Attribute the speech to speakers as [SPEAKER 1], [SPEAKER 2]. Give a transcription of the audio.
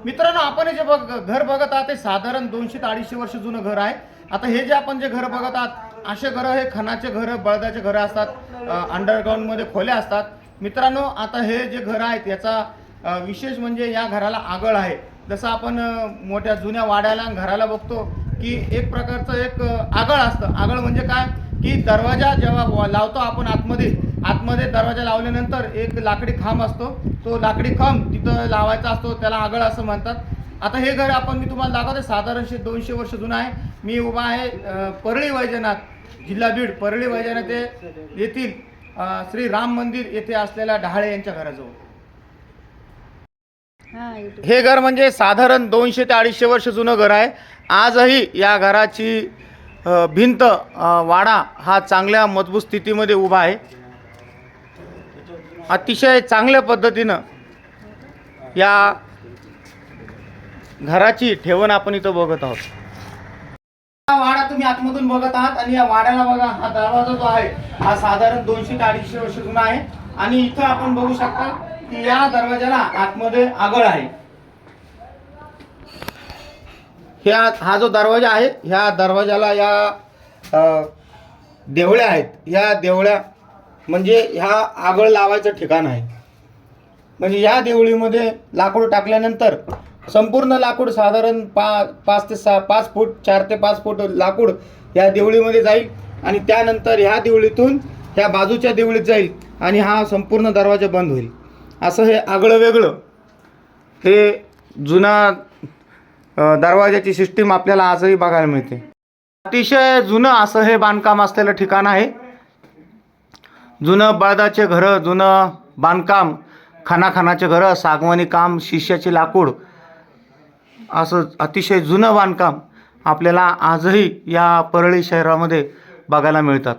[SPEAKER 1] मित्रांनो, आपण हे जे घर बघत आहात ते साधारण 200 ते 250 वर्ष जुनं घर आहे. आता हे जे आपण जे घर बघत आहात असे घर हे खणाचे घर, बळदाचे घर असतात, अंडरग्राऊंड मध्ये खोल्या असतात. मित्रांनो, आता हे जे घर आहेत याचा विशेष म्हणजे या घराला आगळ आहे. जसं आपण मोठ्या जुन्या वाड्याला घराला बघतो की एक प्रकारचं एक आगळ असतं. आगळ म्हणजे काय की दरवाजा जेव्हा लावतो आपण आतमध्ये दरवाजा लावल्यानंतर एक लाकडी खांब असतो, तो लाकडी खांब तिथं लावायचा असतो, त्याला आगळ असं म्हणतात. आता हे घर मी तुम्हाला दाखवते साधारण 200 वर्ष जुनं आहे. मी उभा आहे परळी वैजनाथ, जिल्हा बीड. परळी वैजनाथ येथील श्री राम मंदिर येथे असलेल्या ढाळे यांच्या घराजवळ हे घर म्हणजे साधारण 200 ते 250 वर्ष जुनं घर आहे. आजही या घराची भिंत वाडा हा चांगल्या मजबूत स्थितीमध्ये उभा आहे. अतिशय चांगल्या पद्धतीनं या घराची ठेवण आपण इथं बघत आहोत. हा वाडा तुम्ही आतमधून बघत आहात आणि या वाड्याला बघा, हा दरवाजा जो आहे हा साधारण 200 ते 250 वर्ष जुना आहे. आणि इथं आपण बघू शकता की या दरवाजाला आतमध्ये आगळ आहे. हा जो दरवाजा आहे ह्या दरवाजाला या देवळ्या आहेत. ह्या देवळ्या म्हणजे ह्या आगळ लावायचं ठिकाण आहे. म्हणजे या देवळीमध्ये लाकूड टाकल्यानंतर संपूर्ण लाकूड साधारण 5 ते 5 फूट 4 ते 5 फूट लाकूड या देवळीमध्ये जाईल आणि त्यानंतर ह्या देवळीतून ह्या बाजूच्या देवळीत जाईल आणि हा संपूर्ण दरवाजा बंद होईल. असं हे आगळं वेगळं हे जुना दरवाजाची सिस्टीम आपल्याला आजही बघायला मिळते. अतिशय जुनं असं हे बांधकाम असलेलं ठिकाण आहे. जुनं बळदाचे घरं, जुनं बांधकाम, खानाचे घरं, सागवानी काम, शिष्याचे लाकूड, असं अतिशय जुनं बांधकाम आपल्याला आजही या परळी शहरामध्ये बघायला मिळतात.